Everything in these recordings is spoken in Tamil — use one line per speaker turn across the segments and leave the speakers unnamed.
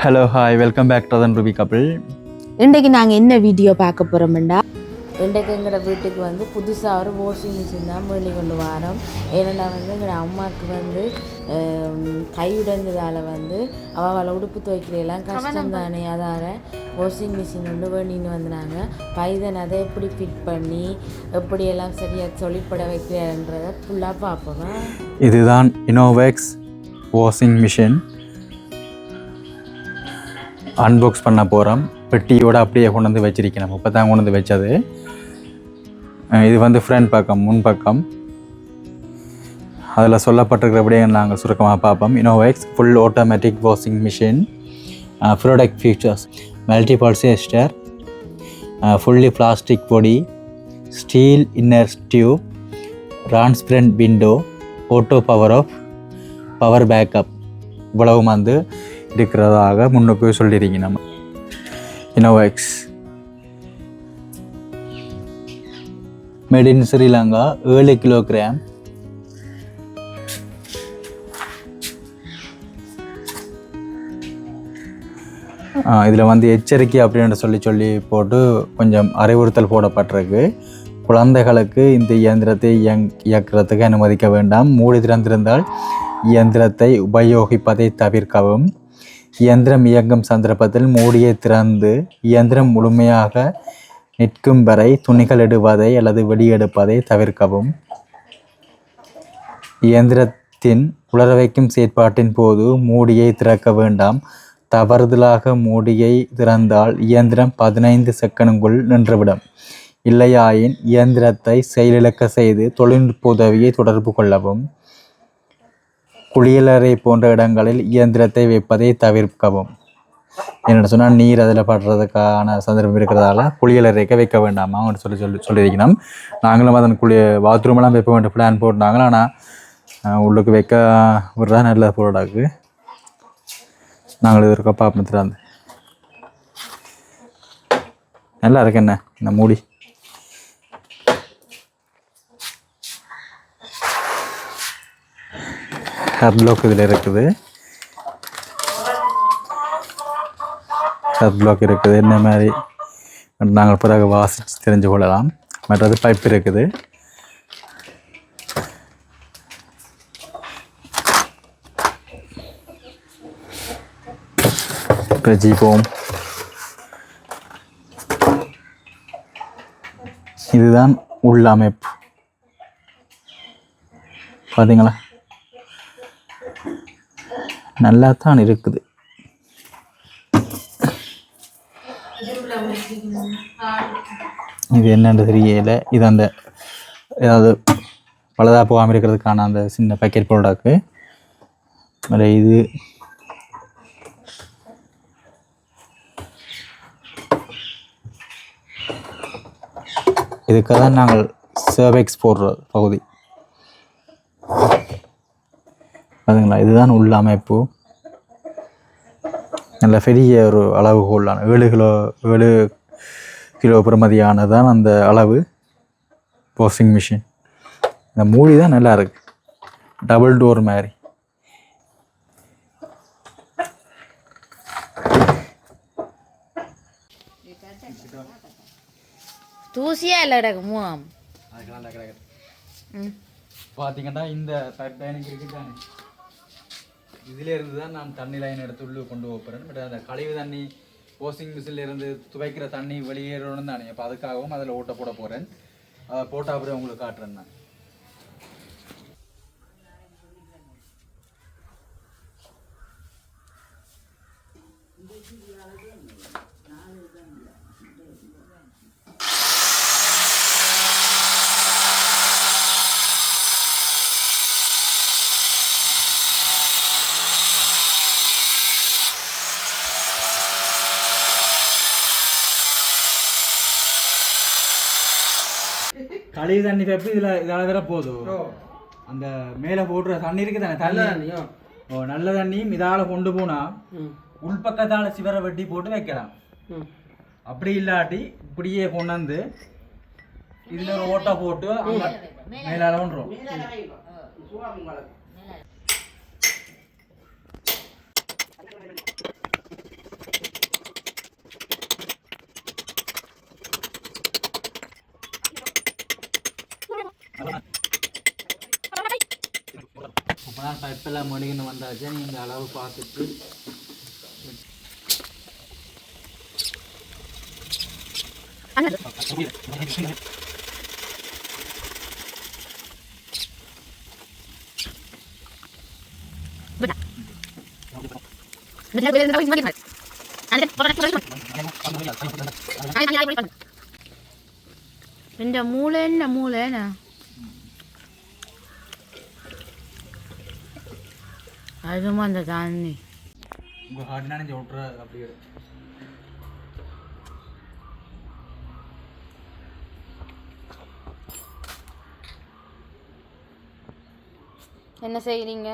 Hello hi welcome back to Ruby couple.
இன்றைக்கு நாங்கள் என்ன வீடியோ பார்க்க போகிறோம்டா,
இன்றைக்கு எங்களோட வீட்டுக்கு வந்து புதுசாக ஒரு வாஷிங் மிஷின் தான் வேண்டி கொண்டு வரோம். ஏன்னா வந்து எங்களோட அம்மாவுக்கு வந்து கை உடைஞ்சதால் வந்து அவளை உடுப்பு துவைக்கிறதெல்லாம் கஷ்டம் தானே, அதால் வாஷிங் மிஷின் வந்து வேண்டின்னு வந்தாங்க. பைதன் அதை எப்படி ஃபிட் பண்ணி எப்படியெல்லாம் சரியாக சொல்லிப்பட வைக்கிறன்றதை ஃபுல்லாக பார்ப்போம்.
இதுதான் இனோவேக்ஸ் வாஷிங் மிஷின் அன்பாக்ஸ் பண்ண போகிறோம். பெட்டியோடு அப்படியே கொண்டு வந்து வச்சிருக்கேன். இப்போ தான் கொண்டு வந்து வச்சது. இது வந்து ஃப்ரண்ட் பக்கம், முன் பக்கம். அதில் சொல்லப்பட்டிருக்கிறபடியே நாங்கள் சுருக்கமாக பார்ப்போம். Innovex full automatic washing machine. Product features: multiple சேஸ்டர், fully plastic body, steel inner tube, transparent window, auto power off, power backup. இவ்வளவும் வந்து இருக்கிறதாக முன்னுக்கு சொல்லியிருக்கீங்க. நம்ம Innovex made in Sri Lanka, 7 kilogram. இதில் வந்து எச்சரிக்கை அப்படின்னு சொல்லி போட்டு கொஞ்சம் அறிவுறுத்தல் போடப்பட்டிருக்கு. குழந்தைகளுக்கு இந்த இயந்திரத்தை இயக்கிறதுக்கு அனுமதிக்க வேண்டாம். மூடி திறந்திருந்தால் இயந்திரத்தை உபயோகிப்பதை தவிர்க்கவும். இயந்திரம் இயங்கும் சந்தர்ப்பத்தில் மூடியை திறந்து இயந்திரம் முழுமையாக நிற்கும் வரை துணிகள் இடுவதை அல்லது வெளியெடுப்பதை தவிர்க்கவும். இயந்திரத்தின் உலர வைக்கும் செயற்பாட்டின் போது மூடியை திறக்க வேண்டாம். தவறுதலாக மூடியை திறந்தால் இயந்திரம் 15 செகண்டுக்குள் நின்றுவிடும். இல்லையாயின் இயந்திரத்தை செயலிழக்க செய்து தொழில்நுட்ப உதவியை தொடர்பு கொள்ளவும். குளியலறை போன்ற இடங்களில் இயந்திரத்தை வைப்பதை தவிர்க்கவும். என்ன சொன்னால் நீர் அதில் படுறதுக்கான சந்தர்ப்பம் இருக்கிறதால குளியலறைக்க வைக்க வேண்டாமா அவன் சொல்லியிருக்கணும். நாங்களும் அதன் பாத்ரூமெல்லாம் வைப்ப வேண்டிய பிளான் போட்டாங்க. ஆனால் உள்ளுக்கு வைக்க விடுறதா நல்ல ப்ராடக்ட். நாங்கள் இது இருக்க பார்ப்போம். நல்லா இருக்கு என்ன இந்த மூடி. ஹேர் பிளாக் இதில் இருக்குது. ஹேர் பிளாக் இருக்குது. என்ன மாதிரி நாங்கள் பிறகு வாசித்து தெரிஞ்சு கொள்ளலாம். மற்றது பைப் இருக்குது. ஜீப்போம். இதுதான் உள்ள அமைப்பு. பார்த்தீங்களா, நல்லா தான் இருக்குது. இது என்னென்று தெரியல. இது அந்த ஏதாவது பழுதாக போகாமல் இருக்கிறதுக்கான அந்த சின்ன பேக்கெட் ப்ராடக்ட்டு. இது இதுக்காக தான் நாங்கள் சர்வெக்ஸ் போடுற பகுதி. அதுங்களா, இதுதான் உள்ள அமைப்பு. நல்ல பெரிய ஒரு அளவுகோலான 7 கிலோ பிரமதியானதான் அந்த அளவு வாஷிங் மிஷின். இந்த மூடி தான் நல்லா இருக்கு, டபுள் டோர் மாதிரி.
தூசியா இல்லை கிடக்குமோ
பார்த்தீங்கன்னா இந்த பைப் லைன் இருக்குதானே, இதில் இருந்து தான் நான் தண்ணி லைன் எடுத்து உள்ளே கொண்டு போகிறேன். பட் அந்த கழிவு தண்ணி வாஷிங் மிஷினில் இருந்து துவைக்கிற தண்ணி வெளியேறணும் தானே. அப்போ அதுக்காகவும் அதில் ஓட்ட போட போகிறேன். அதை போட்டால் அப்படியே உங்களுக்கு காட்டுறேன் நான். கழிவு தண்ணி பைப்பு இதால் வேற போதும். அந்த மேலே போடுற தண்ணி இருக்கு தானே, தண்ணியும் நல்ல தண்ணியும் இதால் கொண்டு போனால் உள்பக்கத்தால் சிவரை வெட்டி போட்டு வைக்கலாம். அப்படி இல்லாட்டி இப்படியே கொண்டாந்து இதில் ஒரு ஓட்டை போட்டு மேலால ஒன்றும். எல்லாம் பைப்பெல்லாம் மொழிகின்னு வந்தாச்சு. நீங்கள் அளவு பார்த்துட்டு
இந்த மூளை என்ன மூளைண்ணா அதுமா அந்த தண்ணி
உங்கள் ஹார்ட் நினைஞ்ச விட்ற அப்படியே
என்ன செய்கிறீங்க?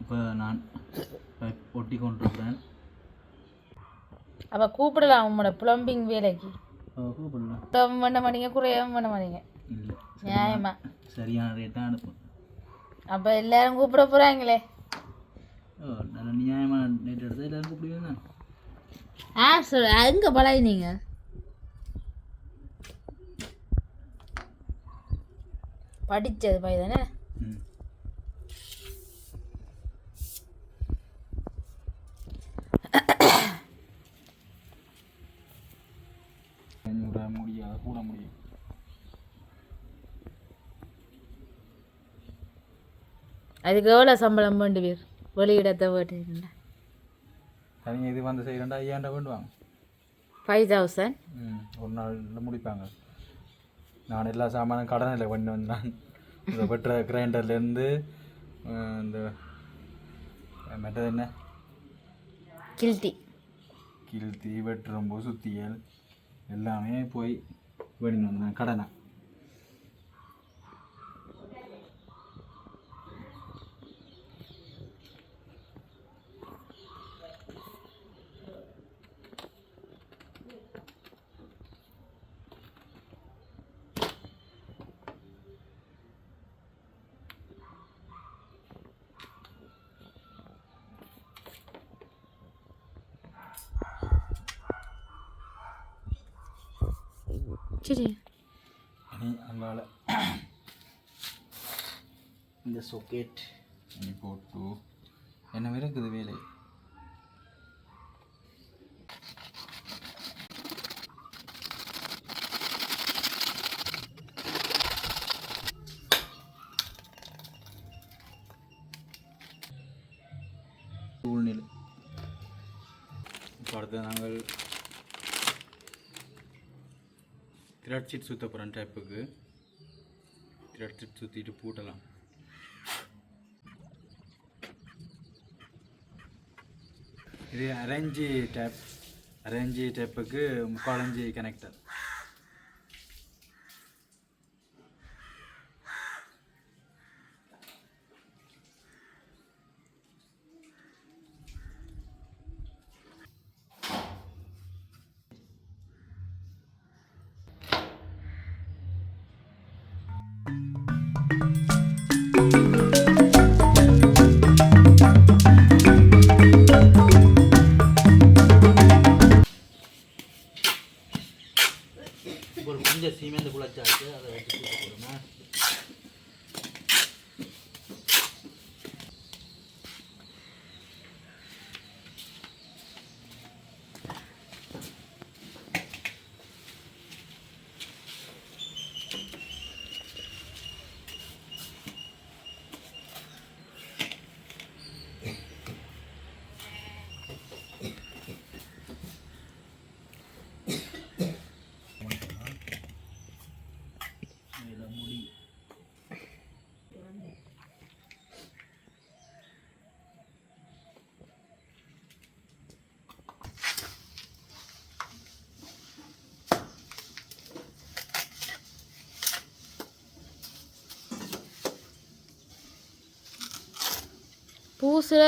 இப்போ நான் ஒட்டி கொண்டிருக்கிறேன்.
அப்போ கூப்பிடலாம் உங்களோட ப்ளம்பிங் வேலைக்கு.
கூப்பிடலாம்.
தம் பண்ண மாட்டீங்க, குறையவும் பண்ண மாட்டீங்க.
இல்லை
நியாயமா
சரியான ரேட் தான் அனுப்பும்.
அப்போ எல்லாரும் கூப்பிட போகிறாங்களே.
நல்ல நியாயமான ரேட் எடுத்தால் எல்லாரும் கூப்பிடுவீங்க.
சொல் எங்கே பழகினீங்க? படித்தது பாய் தானே.
முடியாது கூட முடியும்.
அதுக்கு எவ்வளோ சம்பளம் வேண்டுவீர்? வெளியிடத்தை வேண்டுவீங்களா?
தனியாக இது வந்து செய்யறா 5000 வேண்டுவாங்க.
5000
ஒரு நாளில் முடிப்பாங்க. நான் எல்லா சாமானும் கடனில் பண்ணி வந்தேன். இந்த வெட்டுற கிரைண்டர்லேருந்து இந்த மற்றது என்ன கிழ்த்தி வெட்டுறம்போ சுத்தியல் எல்லாமே போய் வேணுன்னு வந்தேன் கடனை.
சரி
இனி அங்கால இந்த சொக்கெட் இனி போட்டு என்ன இருக்குது வேலை. சூழ்நிலை இப்போ அடுத்து நாங்கள் த்ரெட் ஷீட் சுற்ற போகிறோம். டைப்புக்கு த்ரெட் ஷீட் சுற்றிட்டு பூட்டலாம். இது அரேஞ்சி டேப்புக்கு 3/4 இன்ச் கனெக்டர். ஒரு கொஞ்சம் சீமெந்து குழச்சாச்சு, அதை வச்சு போட்டுக்கணுமா.
பூசுற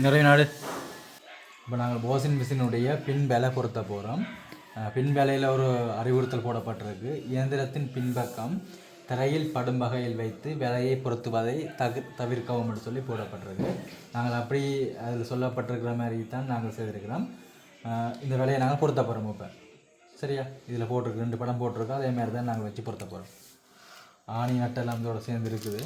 நிறைய நாடு. இப்போ நாங்கள் வாஷிங் மிஷினுடைய பின் வேலை பொருத்த போகிறோம். பின் வேலையில் ஒரு அறிவுறுத்தல் போடப்பட்டிருக்கு. இயந்திரத்தின் பின்பக்கம் தரையில் படும் வகையில் வைத்து வேலையை பொருத்துவதை தவிர்க்கவும் என்று சொல்லி போடப்பட்டிருக்கு. நாங்கள் அப்படி அதில் சொல்லப்பட்டிருக்கிற மாதிரி தான் நாங்கள் செய்திருக்கிறோம். இந்த வேலையை நாங்கள் பொருத்த போகிறோம். இப்போ சரியா, இதில் போட்டிருக்கு 2 படம் போட்டிருக்கோம். அதே மாதிரி தான் நாங்கள் வச்சு பொருத்த போகிறோம். ஆணி நட்டெல்லாம் இதோட சேர்ந்து இருக்குது.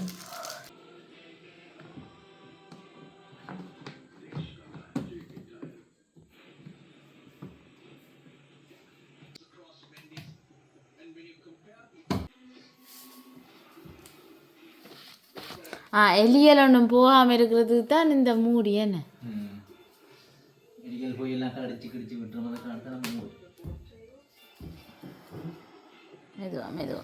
எலியல் ஒன்றும் போகாமல் இருக்கிறதுக்கு தான் இந்த மூடி என்ன
எலிகள் போய் எல்லாம் கடிச்சு கிடிச்சு விட்டுறோம்.
மெதுவா மெதுவா.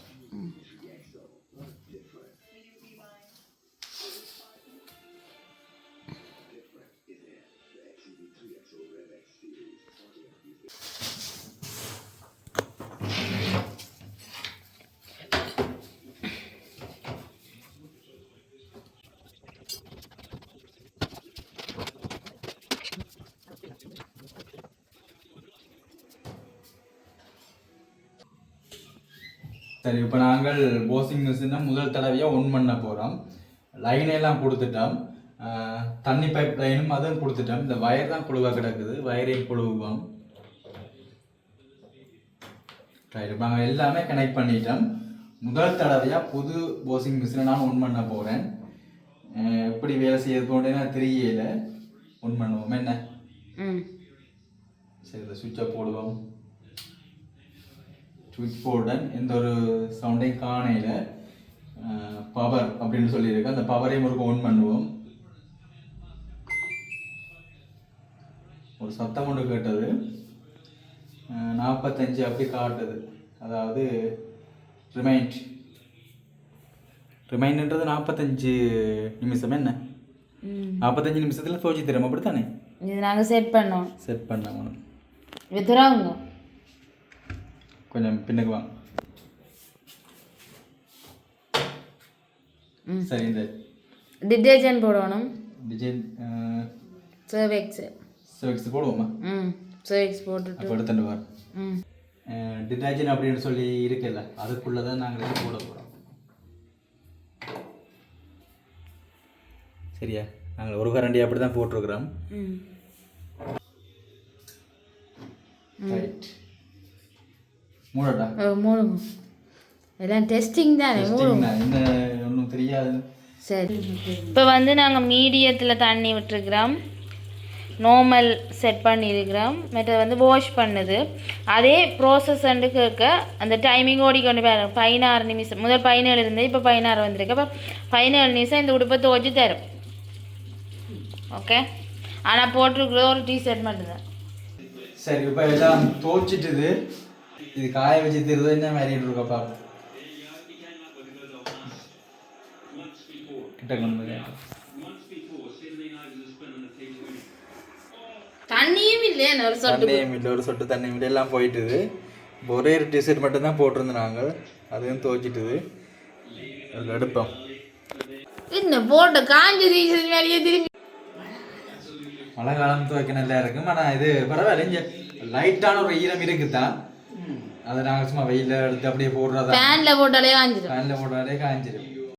சரி, இப்போ நாங்கள் வாஷிங் மிஷினை முதல் தடவையாக ஒன் பண்ண போகிறோம். லைனெல்லாம் கொடுத்துட்டோம். தண்ணி பைப் லைனும் அதுவும் கொடுத்துட்டோம். இந்த வயர் தான் குழுவாக கிடக்குது. வயரையும் குழுவோம். ரைட், இப்போ நாங்கள் எல்லாமே கனெக்ட் பண்ணிட்டோம். முதல் தடவையாக புது வாஷிங் மிஷினை நான் ஒன் பண்ண போகிறேன். எப்படி வேலை செய்ய போட்டேன்னா தெரியல. ஒன் பண்ணுவோம் என்ன? சரி, இந்த சுவிட்சை போடுவோம். சுவிட்ச் போர்டன் எந்த ஒரு சவுண்டையும் காணையில் பவர் அப்படின்னு சொல்லியிருக்கு. அந்த பவரையும் ஒரு ஆன் பண்ணுவோம். ஒரு சத்தம் ஒன்று கேட்டது. 45 அப்படி காட்டுது. அதாவது ரிமைண்ட்ன்றது 45 நிமிஷம். என்ன 45 நிமிஷத்தில் தோச்சி தரும் அப்படித்தானே?
இது நாங்கள் செட் பண்ணோம். வித்துறாங்க
கொஞ்சம் பின்னுக்கு வாங்க. சரி, இந்த
டிடர்ஜென்ட் போடணும்.
சர்வெக்ஸ் போடுவோமா?
சர்வெக்ஸ் போட்டுட்டு
எடுத்துட்டு வர டிடர்ஜென்ட் அப்படின்னு சொல்லி இருக்குல்ல, அதுக்குள்ளே தான் நாங்கள் போட போகிறோம். சரியா, நாங்கள் ஒரு கரண்டி அப்படி தான் போட்டிருக்கிறோம். ரைட், மூடட்டா?
மூடுங்க. எல்லாம் டெஸ்டிங் தானே, மூடுங்க.
என்ன ஒன்றும் தெரியாது.
சரி, இப்போ வந்து நாங்கள் மீடியத்தில் தண்ணி விட்டுருக்குறோம். நார்மல் செட் பண்ணியிருக்கிறோம். மற்றது வந்து வாஷ் பண்ணுது. அதே ப்ராசஸ் வந்து கேட்க அந்த டைமிங் ஓடிக்கொண்டு போய் 16 நிமிஷம். முதல் 17 இருந்து இப்போ 16 வந்திருக்கு. அப்போ 17 நிமிஷம் இந்த உடுப்பை துவச்சி தரும். ஓகே, ஆனால் போட்டிருக்கிற ஒரு டிஷர்ட் மட்டும்தான்.
சரி, இப்போ எல்லாம் துவச்சிட்டுது. இது காய வச்சு தருது. என்ன மாதிரி இருக்கப்பா? கிட்ட கொண்டு
தண்ணியும் இல்லை,
ஒரு சொட்டு தண்ணியும் இல்லை, எல்லாம் போயிட்டுது. ஒரே ஒரு டிஷர்ட் மட்டும்தான் போட்டிருந்தோம் நாங்கள். அதையும் துவச்சிட்டுது. அதில் எடுப்போம்.
என்ன போட்ட காஞ்சி டிஷர்ட் வேலையே திரும்பி
மழை காலம் துவைக்க நல்லா இருக்கும். ஆனால் இது பரவாயில்ல, இங்கே லைட்டான ஒரு ஈரம் இருக்குதான். அதை நாங்கள் சும்மா வெயிலில் எடுத்து அப்படியே போடுறதா.
ஃபேனில் போட்டாலே காஞ்சிடும்.
ஃபேனில் போட்டாலே காஞ்சிடும்.